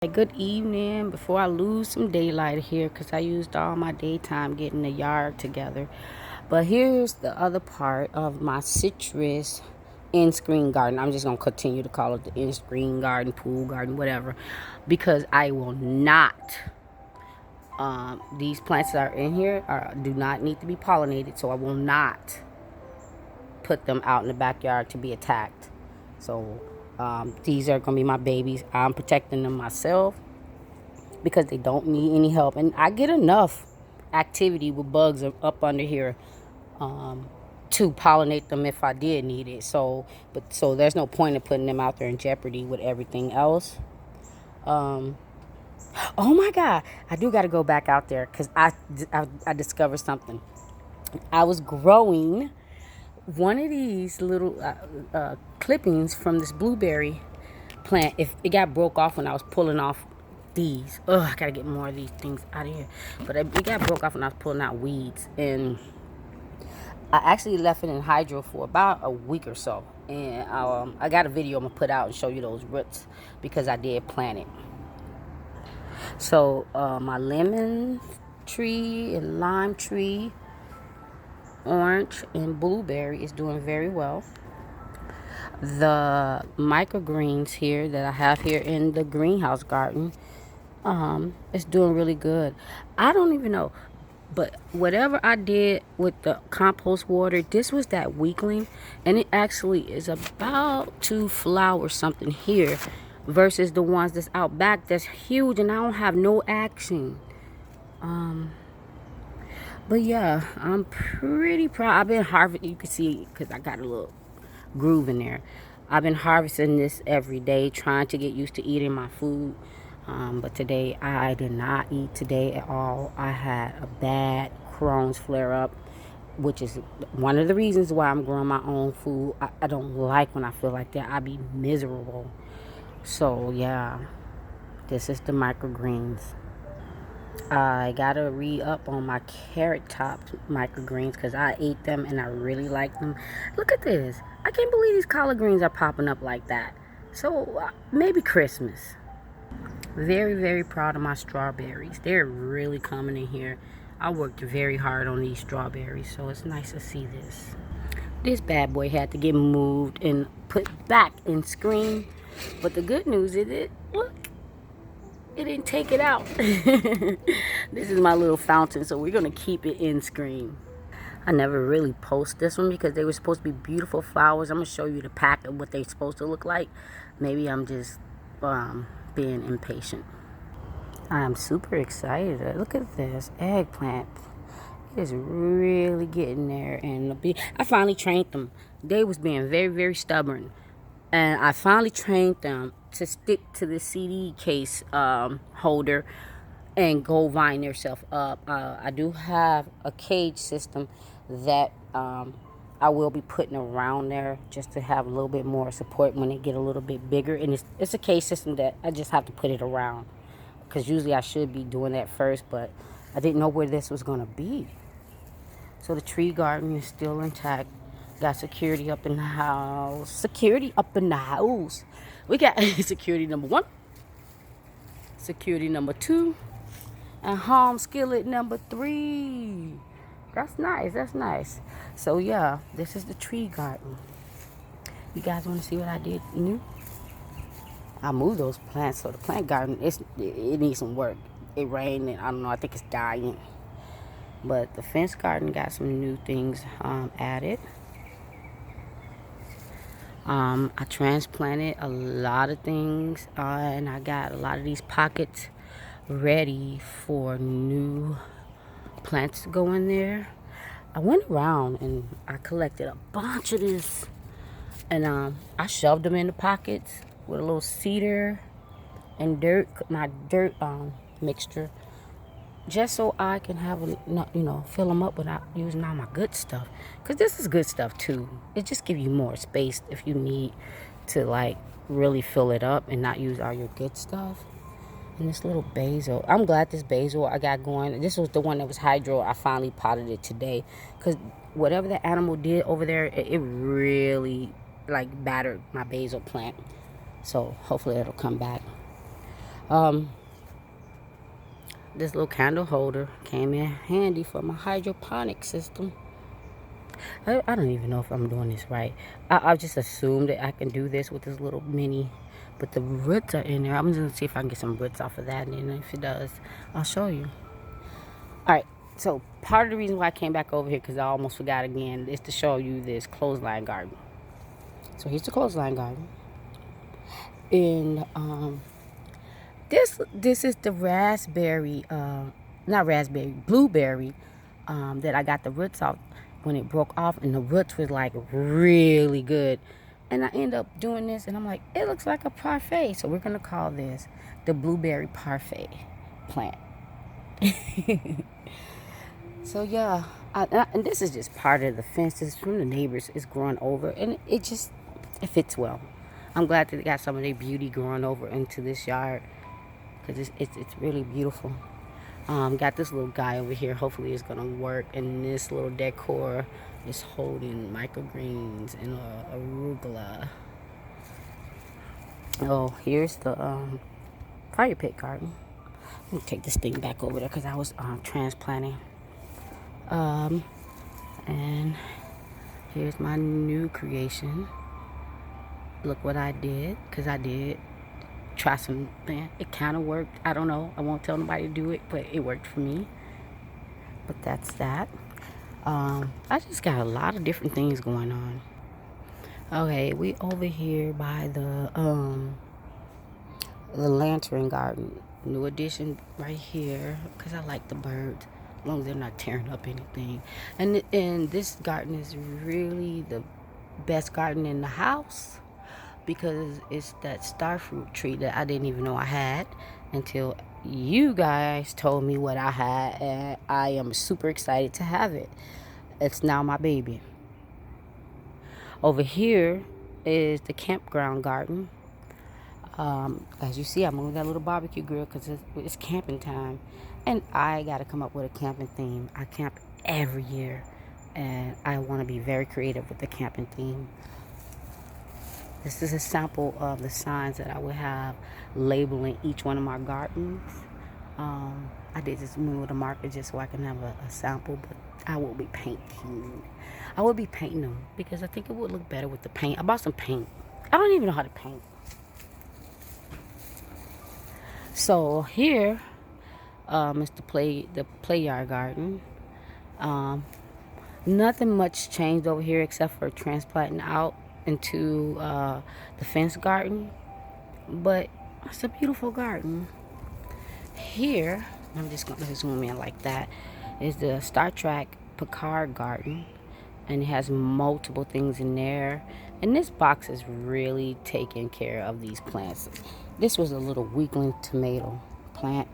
Good evening. Before I lose some daylight here, because I used all my daytime getting the yard together. But here's the other part of my citrus in-screen garden. I'm just going to continue to call it the in-screen garden, pool garden, whatever. Because I will not, these plants that are in here do not need to be pollinated. So I will not put them out in the backyard to be attacked. So these are going to be my babies. I'm protecting them myself because they don't need any help. And I get enough activity with bugs up under here to pollinate them if I did need it. So there's no point in putting them out there in jeopardy with everything else. Oh my God, I do got to go back out there because I discovered something. I was growing one of these little clippings from this blueberry plant. If it got broke off when I was pulling off these. I gotta get more of these things out of here. But it got broke off when I was pulling out weeds, and I actually left it in hydro for about a week or so. And I got a video I'm gonna put out and show you those roots because I did plant it. So my lemon tree and lime tree, orange and blueberry is doing very well. The microgreens here that I have here in the greenhouse garden, it's doing really good. I don't even know, but whatever I did with the compost water, this was that weakling, and it actually is about to flower something here versus the ones that's out back that's huge and I don't have no action. But yeah, I'm pretty proud. I've been harvesting. You can see because I got a little groove in there. I've been harvesting this every day, trying to get used to eating my food. But today I did not eat today at all. I had a bad Crohn's flare up, which is one of the reasons why I'm growing my own food. I don't like when I feel like that. I be miserable. So yeah, this is the microgreens. I gotta re-up on my carrot top microgreens because I ate them and I really like them. Look at this. I can't believe these collard greens are popping up like that. So maybe Christmas. Very, very proud of my strawberries. They're really coming in here. I worked very hard on these strawberries, so it's nice to see this. This bad boy had to get moved and put back in screen. But the good news is look, it didn't take it out. This is my little fountain, so we're gonna keep it in screen. I never really post this one because they were supposed to be beautiful flowers. I'm gonna show you the pack of what they're supposed to look like. Maybe I'm just being impatient. I'm super excited. Look at this eggplant. It is really getting there, and I finally trained them. They was being very, very stubborn, and I finally trained them to stick to the CD case holder and go vine themselves up. I do have a cage system that I will be putting around there just to have a little bit more support when they get a little bit bigger. And it's a cage system that I just have to put it around because usually I should be doing that first, but I didn't know where this was going to be. So the tree garden is still intact. Got security up in the house. Security up in the house. We got security number 1, security number 2, and home skillet number 3. That's nice. That's nice. So yeah, this is the tree garden. You guys want to see what I did new? I moved those plants. So the plant garden, it needs some work. It rained and I don't know. I think it's dying. But the fence garden got some new things added. I transplanted a lot of things, and I got a lot of these pockets ready for new plants to go in there. I went around and I collected a bunch of this, and I shoved them in the pockets with a little cedar and dirt, my dirt mixture, just so I can have fill them up without using all my good stuff. Because this is good stuff too. It just gives you more space if you need to like really fill it up and not use all your good stuff. And this little basil, I'm glad this basil I got going. This was the one that was hydro. I finally potted it today because whatever the animal did over there, it really like battered my basil plant. So hopefully it'll come back. Um, this little candle holder came in handy for my hydroponic system. I don't even know if I'm doing this right. I just assumed that I can do this with this little mini, but the roots are in there. I'm just gonna see if I can get some roots off of that, and then if it does, I'll show you. All right. So part of the reason why I came back over here, because I almost forgot again, is to show you this clothesline garden. So here's the clothesline garden, and this is the raspberry, not raspberry, blueberry, that I got the roots off when it broke off, and the roots was like really good. And I end up doing this, and I'm like, it looks like a parfait. So we're gonna call this the blueberry parfait plant. So yeah, and this is just part of the fences from the neighbors. It's growing over, and it fits well. I'm glad that they got some of their beauty growing over into this yard, because it's really beautiful. Got this little guy over here. Hopefully it's gonna work. And this little decor is holding microgreens and arugula. Oh, here's the fire pit garden. Let me take this thing back over there because I was transplanting. And here's my new creation. Look what I did, because I did try something. It kind of worked. I don't know. I won't tell nobody to do it, but it worked for me. But that's that. I just got a lot of different things going on. Okay, we over here by the lantern garden. New addition right here, because I like the birds, as long as they're not tearing up anything. And this garden is really the best garden in the house, because it's that starfruit tree that I didn't even know I had until you guys told me what I had, and I am super excited to have it. It's now my baby. Over here is the campground garden. As you see, I'm on that little barbecue grill because it's camping time, and I got to come up with a camping theme. I camp every year, and I want to be very creative with the camping theme. This is a sample of the signs that I would have labeling each one of my gardens. I did this move with a marker just so I can have a sample, but I will be painting. I will be painting them because I think it would look better with the paint. I bought some paint. I don't even know how to paint. So here is the play yard garden. Nothing much changed over here except for transplanting out into the fence garden, but it's a beautiful garden. Here, I'm just gonna zoom in like that, is the Star Trek Picard garden, and it has multiple things in there. And this box is really taking care of these plants. This was a little weakling tomato plant,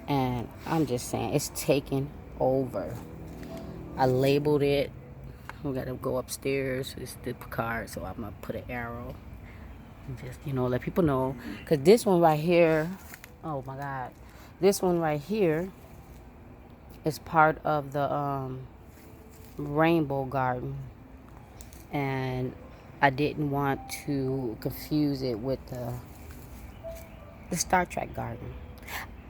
and I'm just saying it's taking over. I labeled it. We gotta go upstairs. It's the Picard, so I'm gonna put an arrow and just let people know. Cause this one right here, oh my God, this one right here is part of the rainbow garden, and I didn't want to confuse it with the Star Trek garden.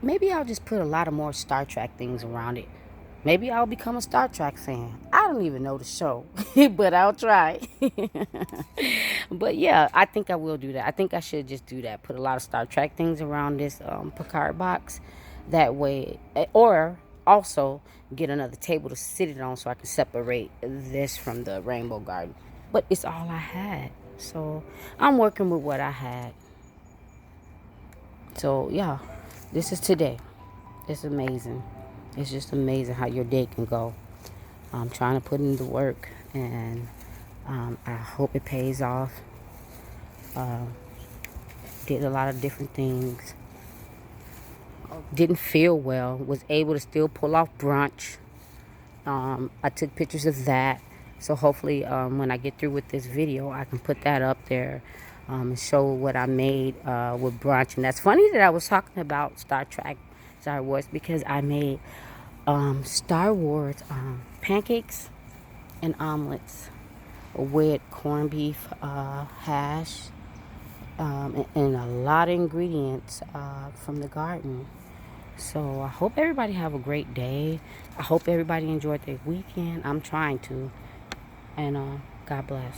Maybe I'll just put a lot of more Star Trek things around it. Maybe I'll become a Star Trek fan. I don't even know the show, but I'll try. But yeah, I think I will do that. I think I should just do that. Put a lot of Star Trek things around this Picard box. That way, or also get another table to sit it on so I can separate this from the rainbow garden. But it's all I had. So I'm working with what I had. So yeah, this is today. It's amazing. It's just amazing how your day can go. I'm trying to put in the work, and I hope it pays off. Did a lot of different things. Didn't feel well. Was able to still pull off brunch. I took pictures of that. So hopefully when I get through with this video, I can put that up there and show what I made with brunch. And that's funny that I was talking about Star Wars, because I made Star Wars pancakes and omelets with corned beef hash and a lot of ingredients from the garden. So I hope everybody have a great day. I hope everybody enjoyed their weekend. I'm trying to. And God bless.